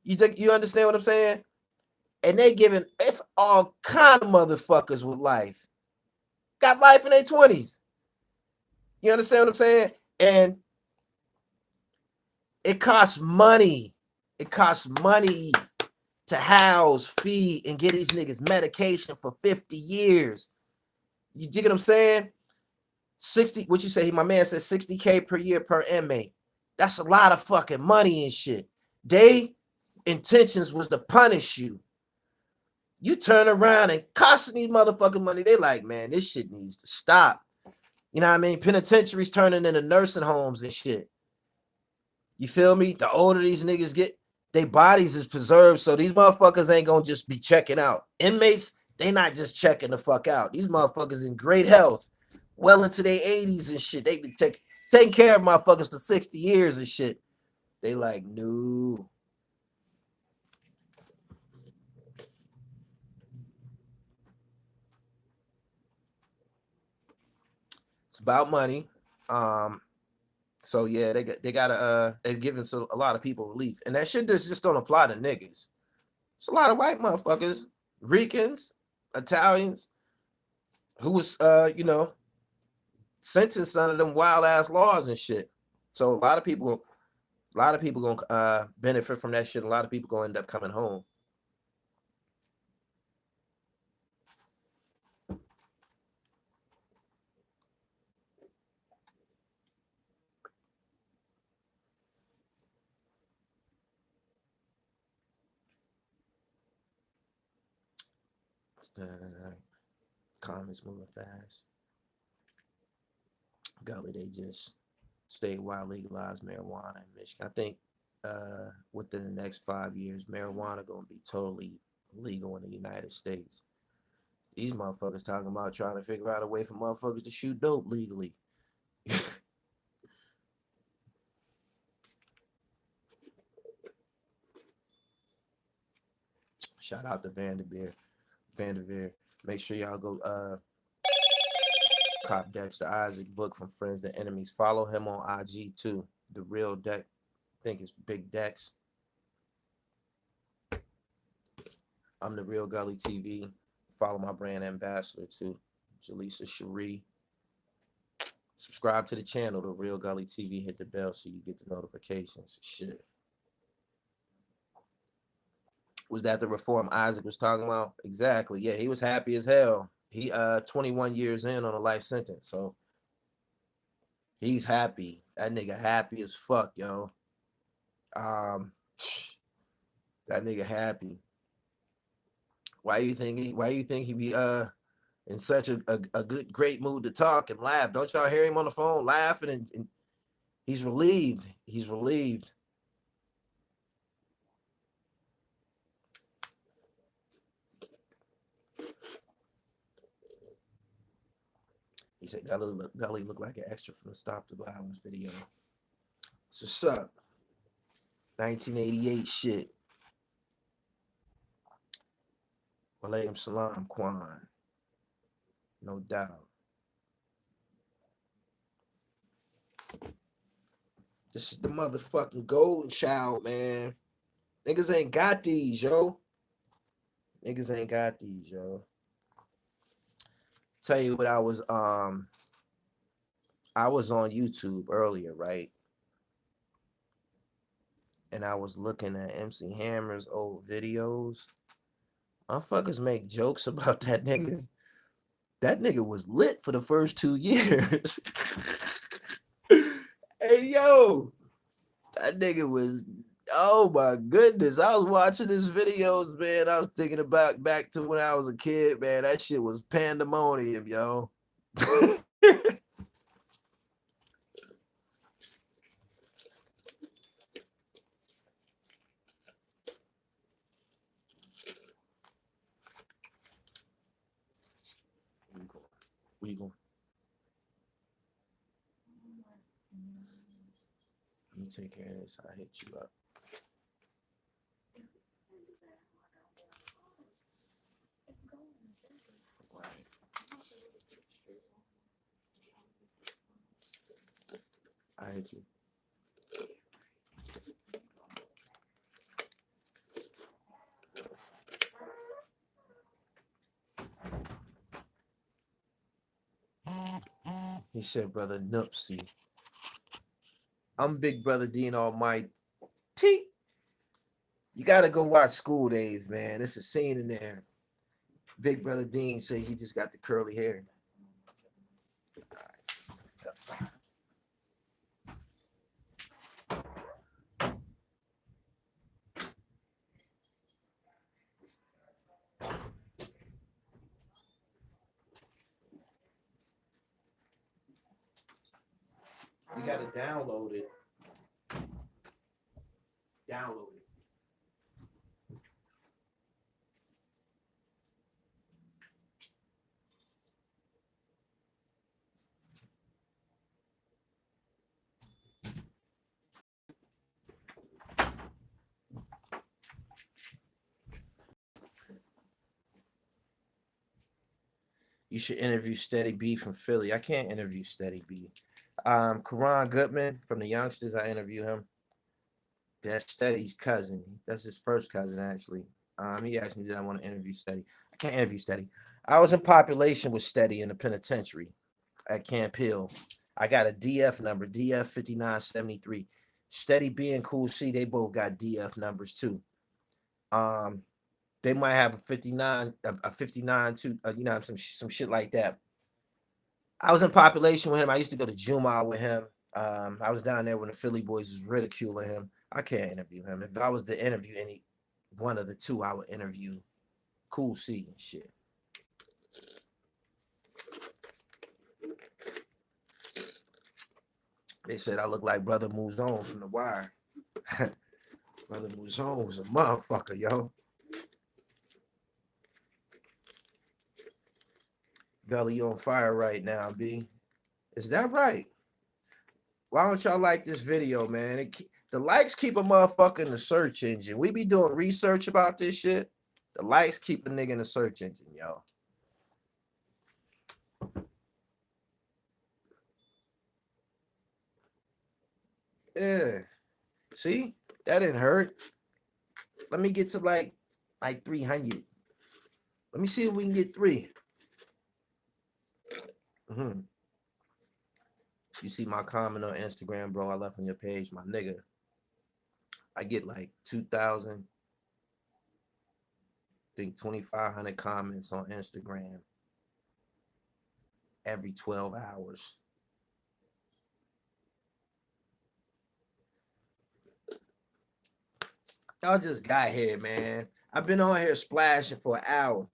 You understand what I'm saying? And they giving it's all kind of motherfuckers with life. Got life in their 20s. You understand what I'm saying? And it costs money. It costs money to house, feed, and get these niggas medication for 50 years. You dig what I'm saying? 60, what you say? My man said 60K per year per inmate. That's a lot of fucking money and shit. They intentions was to punish you. You turn around and costing these motherfucking money. They like, man, this shit needs to stop. You know what I mean? Penitentiaries turning into nursing homes and shit. You feel me? The older these niggas get, their bodies is preserved, so these motherfuckers ain't gonna just be checking out. Inmates, they not just checking the fuck out. These motherfuckers in great health, well into their 80s and shit. They be taking, taking care of motherfuckers for 60 years and shit. They like, no. It's about money. So yeah, they gotta they're giving a lot of people relief, and that shit just don't apply to niggas. It's a lot of white motherfuckers, Ricans, Italians, who was sentenced under them wild ass laws and shit. So a lot of people gonna benefit from that shit. A lot of people gonna end up coming home. Comments moving fast. Golly, they just statewide legalized marijuana in Michigan. I think within the next 5 years, marijuana gonna be totally legal in the United States. These motherfuckers talking about trying to figure out a way for motherfuckers to shoot dope legally. Shout out to Vanderveer. Make sure y'all go cop Dexter Isaac book from Friends to Enemies. Follow him on IG too. The Real Deck. I think it's Big Dex. I'm the Real Gully TV. Follow my brand ambassador too, Jaleesa Cherie. Subscribe to the channel, The Real Gully TV. Hit the bell so you get the notifications. Shit. Was that the reform Isaac was talking about? Exactly. Yeah, he was happy as hell. He 21 years in on a life sentence, so he's happy. That nigga happy as fuck, yo. That nigga happy. Why you think he be in such a good great mood to talk and laugh? Don't y'all hear him on the phone laughing and he's relieved. He's relieved. He said Gully looked like an extra from the Stop the Violence video. So what's up? 1988 shit. Walaikum salam, Quan. No doubt. This is the motherfucking golden child, man. Niggas ain't got these, yo. Niggas ain't got these, yo. Tell you what, I was on YouTube earlier, right? And I was looking at MC Hammer's old videos. Motherfuckers make jokes about that nigga. That nigga was lit for the first 2 years. Hey, yo. That nigga was, oh my goodness. I was watching his videos, man. I was thinking about back to when I was a kid, man. That shit was pandemonium, yo. Where you going? Let me take care of this. I'll hit you up. Right. I hit you. He said, Brother Nupsy. I'm Big Brother Dean Almighty. You gotta go watch School Days, man. It's a scene in there. Big Brother Dean said he just got the curly hair. You gotta download it. Download it. You should interview Steady B from Philly. I can't interview Steady B. Karan Goodman from the Youngsters, I interview him. That's Steady's cousin. That's his first cousin, actually. He asked me, did I want to interview Steady? I can't interview Steady. I was in population with Steady in the penitentiary at Camp Hill. I got a DF number, DF 5973. Steady B and Cool C, they both got DF numbers too. They might have a 59, a 59 too, some shit like that. I was in population with him. I used to go to Juma with him. I was down there when the Philly boys was ridiculing him. I can't interview him. If I was to interview any one of the two, I would interview Cool C and shit. They said I look like Brother Mouzon from The Wire. Brother Mouzon was a motherfucker, yo. Belly on fire right now, B. Is that right? Why don't y'all like this video, man? The likes keep a motherfucker in the search engine. We be doing research about this shit. The likes keep a nigga in the search engine, yo. Yeah. See? That didn't hurt. Let me get to like 300. Let me see if we can get 3. You see my comment on Instagram, bro. I left on your page, my nigga. I get like 2,000, I think 2,500 comments on Instagram every 12 hours. Y'all just got here, man. I've been on here splashing for an hour.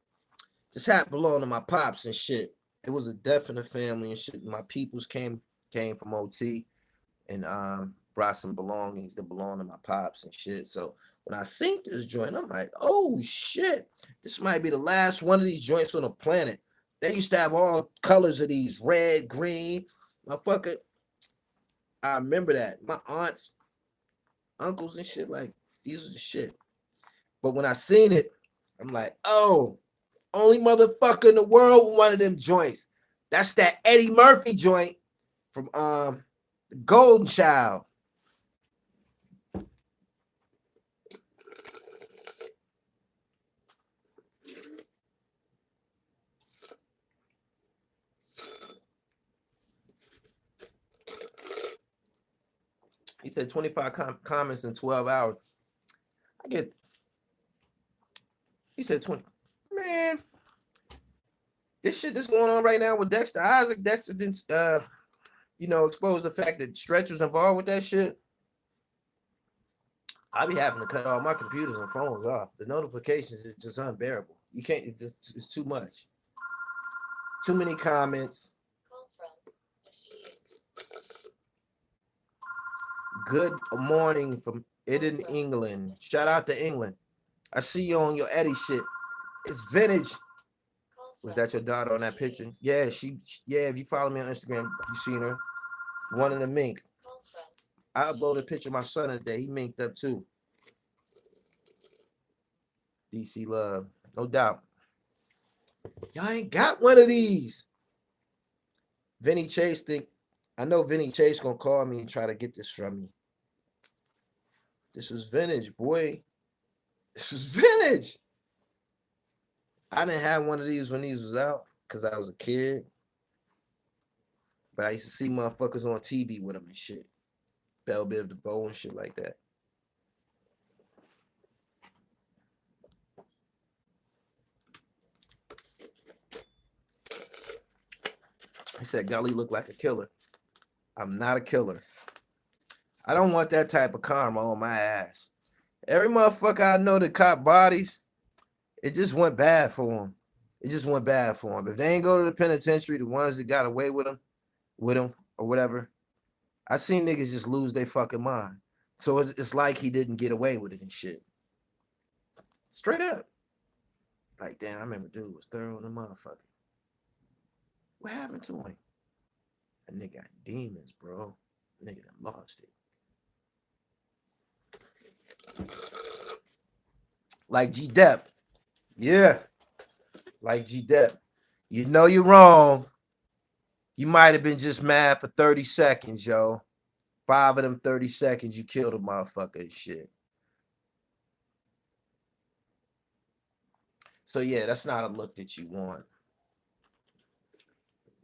Just happened belong to my pops and shit. It was a death in the family and shit. My peoples came from OT and brought some belongings that belong to my pops and shit. So when I seen this joint, I'm like, oh shit, this might be the last one of these joints on the planet. They used to have all colors of these, red, green, motherfucker. I remember that. My aunts, uncles and shit, like, these are the shit. But when I seen it, I'm like, oh, only motherfucker in the world with one of them joints. That's that Eddie Murphy joint from The Golden Child. He said 25 comments in 12 hours. He said 20. Man, this shit that's going on right now with Dexter Isaac, Dexter didn't, expose the fact that Stretch was involved with that shit. I be having to cut all my computers and phones off. The notifications is just unbearable. You can't, it's too much. Too many comments. Good morning from Eden, England. Shout out to England. I see you on your Eddie shit. It's vintage. Was that your daughter on that picture? Yeah, if you follow me on Instagram, you seen her. One in the mink. I uploaded a picture of my son today. He minked up too. DC love. No doubt. Y'all ain't got one of these. Vinny Chase I know Vinny Chase gonna call me and try to get this from me. This is vintage, boy. This is vintage. I didn't have one of these when these was out because I was a kid. But I used to see motherfuckers on TV with them and shit. Belle Biv DeVoe and shit like that. He said, Gully looked like a killer. I'm not a killer. I don't want that type of karma on my ass. Every motherfucker I know that caught bodies, it just went bad for them. It just went bad for them. If they ain't go to the penitentiary, the ones that got away with them or whatever, I seen niggas just lose their fucking mind. So it's like he didn't get away with it and shit. Straight up. Like, damn, I remember dude was thorough in the motherfucker. What happened to him? That nigga got demons, bro. Nigga done lost it. Like G Depp. Yeah. Like G Depp. You know you're wrong. You might have been just mad for 30 seconds, yo. 5 of them 30 seconds, you killed a motherfucker and shit. So yeah, that's not a look that you want.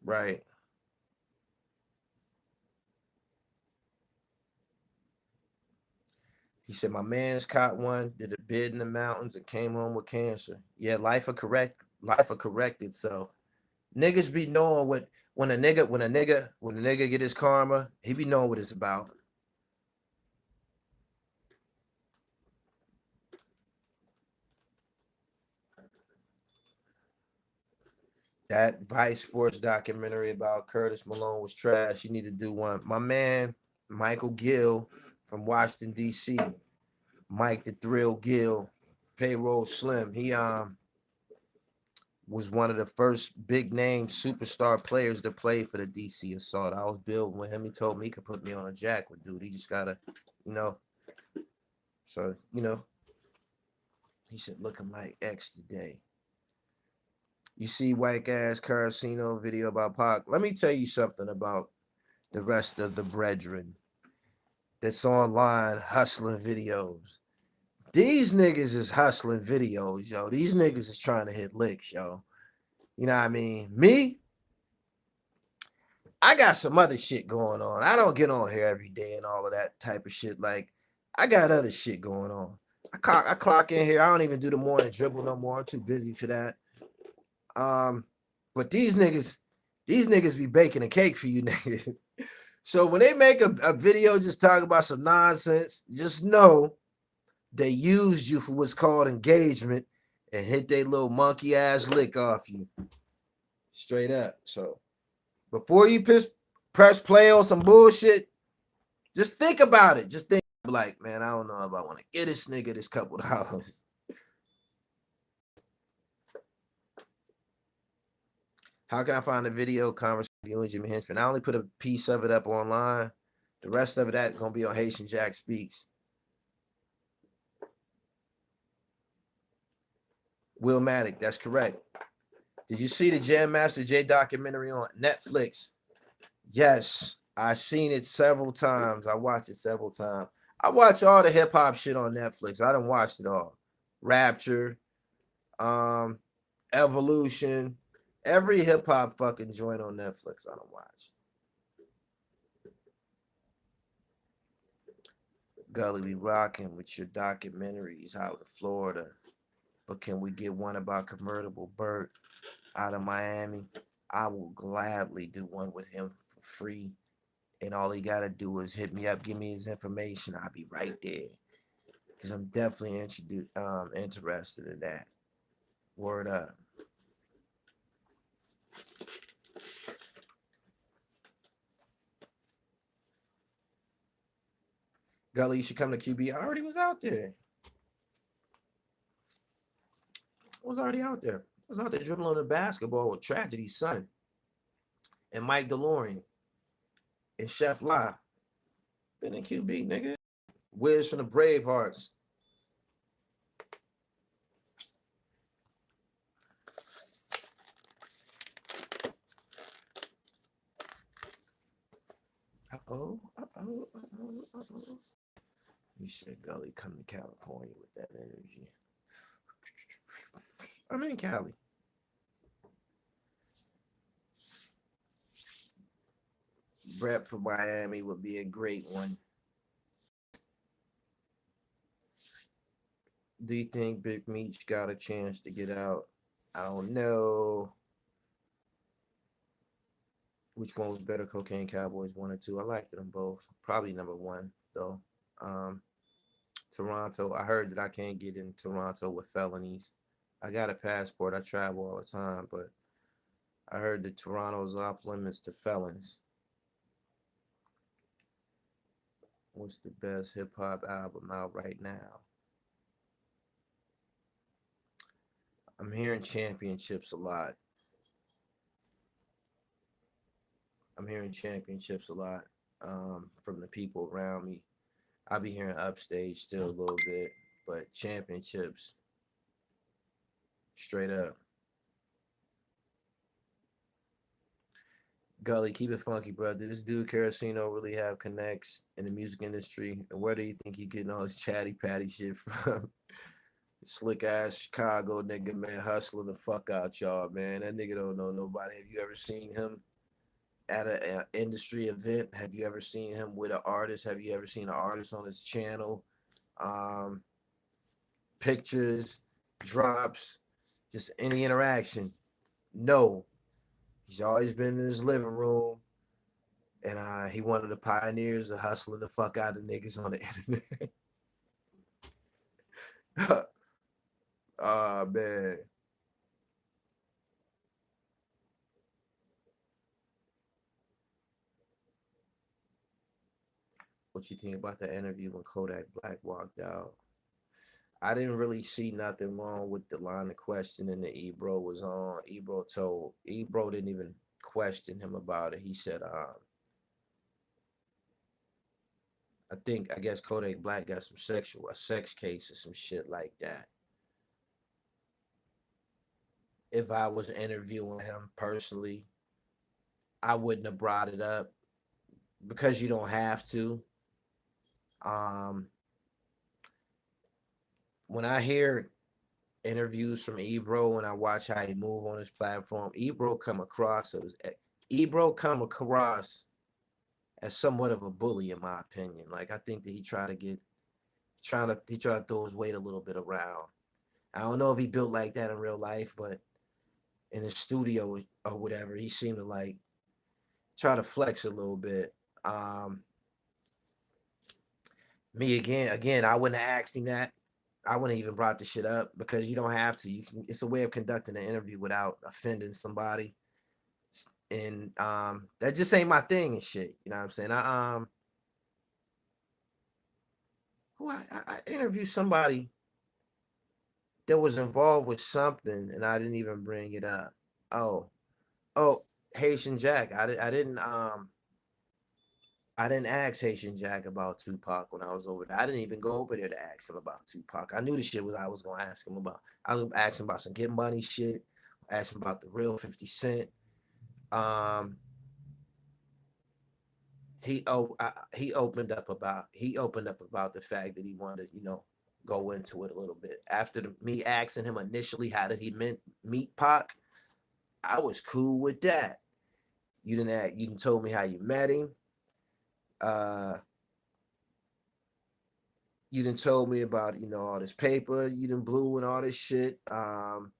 Right. He said, my man's caught one, did a bid in the mountains and came home with cancer. Yeah, life will correct itself. Niggas be knowing what when a nigga get his karma, he be knowing what it's about. That Vice Sports documentary about Curtis Malone was trash. You need to do one. My man, Michael Gill from Washington, D.C. Mike the Thrill Gill, payroll slim. He was one of the first big name superstar players to play for the DC Assault. I was building with him. He told me he could put me on a jack with dude. He just gotta, you know. So, he said looking like X today. You see white ass Carcino video about Pac. Let me tell you something about the rest of the brethren that's online hustling videos. These niggas is hustling videos, yo. These niggas is trying to hit licks, yo. You know what I mean? Me, I got some other shit going on. I don't get on here every day and all of that type of shit. Like, I got other shit going on. I clock in here. I don't even do the morning dribble no more. I'm too busy for that. But these niggas be baking a cake for you niggas. So when they make a video just talking about some nonsense, just know they used you for what's called engagement and hit their little monkey ass lick off you. Straight up. So before you press play on some bullshit, just think about it. Just think like, man, I don't know if I want to get this nigga this couple dollars. How can I find a video conversation with you and Jimmy Henchman? I only put a piece of it up online. The rest of it that gonna be on Haitian Jack Speaks. Will Maddock, that's correct. Did you see the Jam Master Jay documentary on Netflix? Yes, I've seen it several times. I watched it several times. I watch all the hip hop shit on Netflix. I done watched it all. Rapture, um, Evolution, every hip hop fucking joint on Netflix. I done watch. Gully, we rocking with your documentaries out of Florida. But can we get one about Convertible Burt out of Miami? I will gladly do one with him for free. And all he got to do is hit me up, give me his information. I'll be right there. Because I'm definitely interested in that. Word up. Gully, you should come to QB. I already was out there. I was already out there. I was out there dribbling the basketball with Tragedy's son and Mike DeLorean and Chef La. Been in QB, nigga. Wiz from the Bravehearts. Uh-oh, uh-oh, uh-oh, uh-oh. You said Gully come to California with that energy. I'm in Cali. Brett for Miami would be a great one. Do you think Big Meech got a chance to get out? I don't know. Which one was better, Cocaine Cowboys 1 or 2? I liked them both. Probably number 1 though. Um, Toronto. I heard that I can't get in Toronto with felonies. I got a passport. I travel all the time, but I heard that Toronto's off limits to felons. What's the best hip hop album out right now? I'm hearing Championships a lot. I'm hearing Championships a lot from the people around me. I'll be hearing Upstage still a little bit, but Championships, straight up. Gully, keep it funky, bro. Did this dude Carasino really have connects in the music industry? And where do you think he getting all this chatty patty shit from? Slick ass Chicago nigga, man, hustling the fuck out y'all, man. That nigga don't know nobody. Have you ever seen him at an industry event? Have you ever seen him with an artist? Have you ever seen an artist on his channel? Um, Pictures, drops, just any interaction? No. He's always been in his living room, and he one of the pioneers of hustling the fuck out of niggas on the internet. Oh man. What you think about the interview when Kodak Black walked out? I didn't really see nothing wrong with the line of questioning that Ebro was on. Ebro didn't even question him about it. He said, I guess Kodak Black got a sex case or some shit like that. If I was interviewing him personally, I wouldn't have brought it up because you don't have to. Um, when I hear interviews from Ebro and I watch how he move on his platform, Ebro come across as somewhat of a bully in my opinion. Like I think that he trying to throw his weight a little bit around. I don't know if he built like that in real life, but in his studio or whatever, he seemed to like try to flex a little bit. Um, Me again, I wouldn't have asked him that. I wouldn't even brought the shit up because you don't have to. You can. It's a way of conducting an interview without offending somebody, and that just ain't my thing and shit. You know what I'm saying? I interviewed somebody that was involved with something, and I didn't even bring it up. Oh, oh, Haitian Jack. I didn't ask Haitian Jack about Tupac when I was over there. I didn't even go over there to ask him about Tupac. I knew the shit was I was gonna ask him about. I was gonna ask him about some Get Money shit. Ask him about the real 50 Cent. Um, he opened up about the fact that he wanted to go into it a little bit. After me asking him initially how did he meet Pac, I was cool with that. You didn't told me how you met him. Uh, you done told me about all this paper you done blew and all this shit. You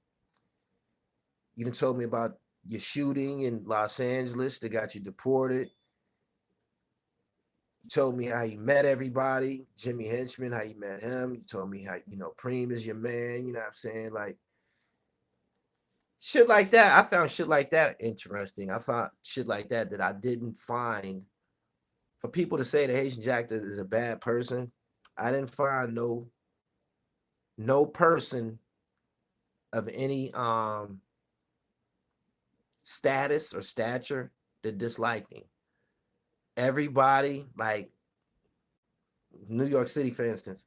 done told me about your shooting in Los Angeles that got you deported. You told me how you met everybody, Jimmy Henchman, how you met him. You told me how Preem is your man. You know what I'm saying? Like shit like that. I found shit like that interesting. I found shit like that I didn't find. For people to say that Haitian Jack is a bad person, I didn't find no person of any status or stature that disliked him. Everybody, like New York City, for instance,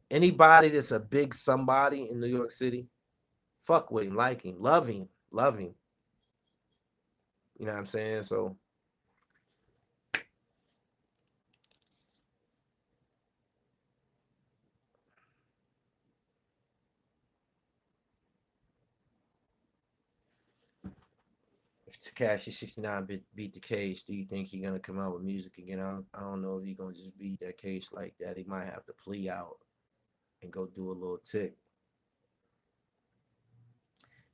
anybody that's a big somebody in New York City, fuck with him, like him, love him, love him. You know what I'm saying? So if Takashi 69 beat the case, do you think he's gonna come out with music again? I don't know if he's gonna just beat that case like that. He might have to plea out and go do a little tick.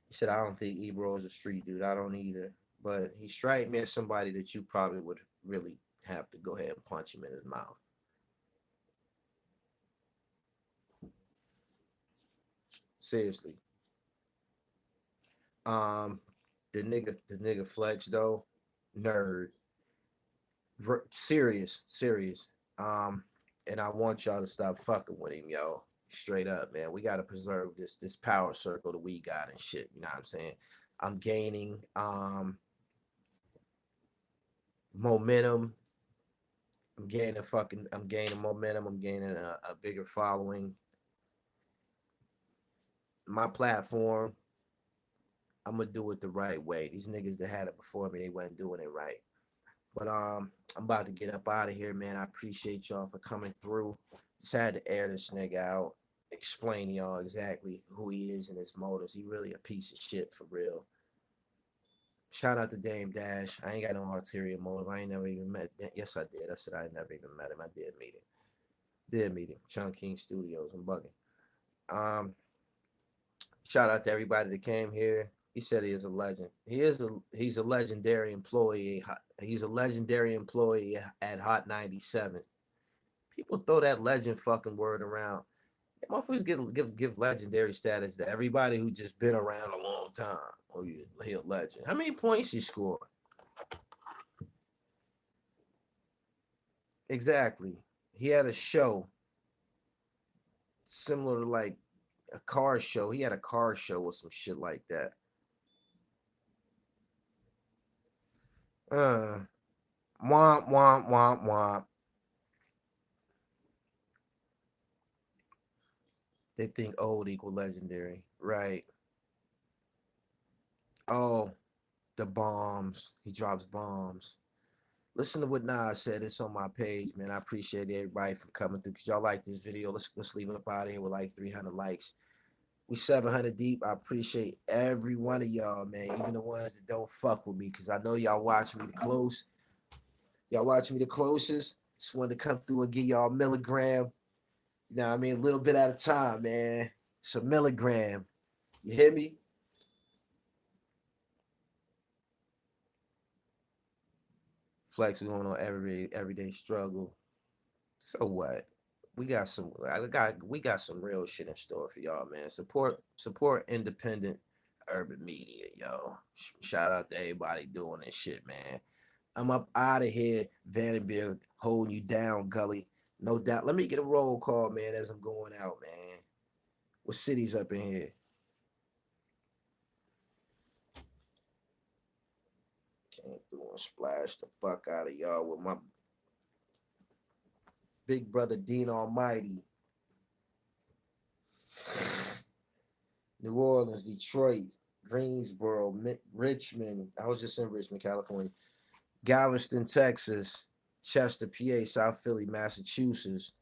He said, I don't think Ebro is a street dude. I don't either. But he strikes me as somebody that you probably would really have to go ahead and punch him in his mouth. Seriously. Um, the nigga Flex though, nerd, serious. Um, and I want y'all to stop fucking with him, yo. Straight up, man. We gotta preserve this power circle that we got and shit. You know what I'm saying? I'm gaining momentum. I'm gaining momentum. I'm gaining a bigger following. My platform I'm gonna do it the right way. These niggas that had it before me, they weren't doing it right. But I'm about to get up out of here, man. I appreciate y'all for coming through. Just had to air this nigga out, explain to y'all exactly who he is and his motives. He really a piece of shit for real. Shout out to Dame Dash. I ain't got no ulterior motive. I ain't never even met. Yes, I did. I said I never even met him. I did meet him. Did meet him. Chunk King Studios. I'm bugging. Um, Shout out to everybody that came here. He said he is a legend. He's a legendary employee. He's a legendary employee at Hot 97. People throw that legend fucking word around. Motherfuckers give legendary status to everybody who just been around a long time. Oh, he a legend. How many points he scored? Exactly. He had a show similar to like a car show. He had a car show or some shit like that. Uh, womp womp womp womp. They think old equal legendary, right? Oh, the bombs. He drops bombs. Listen to what Nas said. It's on my page, man. I appreciate everybody for coming through. Cause y'all like this video. Let's leave it up out of here with like 300 likes. We 700 deep. I appreciate every one of y'all, man. Even the ones that don't fuck with me, cause I know y'all watching me the close. Y'all watching me the closest. Just wanted to come through and give y'all a milligram. You know what I mean? A little bit at a time, man. It's a milligram. You hear me? Flex is going on everyday struggle. So what? We got some real shit in store for y'all, man. Support independent urban media, yo. Shout out to everybody doing this shit, man. I'm up out of here, Vanderbilt, holding you down, Gully. No doubt. Let me get a roll call, man, as I'm going out, man. What city's up in here? Can't do and splash the fuck out of y'all with my big brother Dean Almighty. New Orleans, Detroit, Greensboro, Richmond. I was just in Richmond, California. Galveston, Texas, Chester, PA, South Philly, Massachusetts,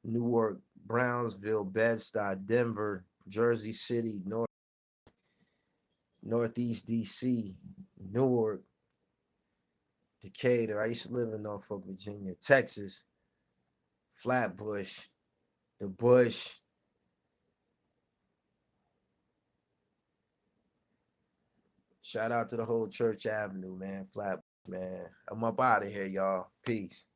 Newark, Brownsville, Bed-Stuy, Denver, Jersey City, Northeast DC, Newark, Decatur. I used to live in Norfolk, Virginia, Texas, Flatbush, the Bush. Shout out to the whole Church Avenue, man. Flatbush, man. I'm up out of here, y'all. Peace.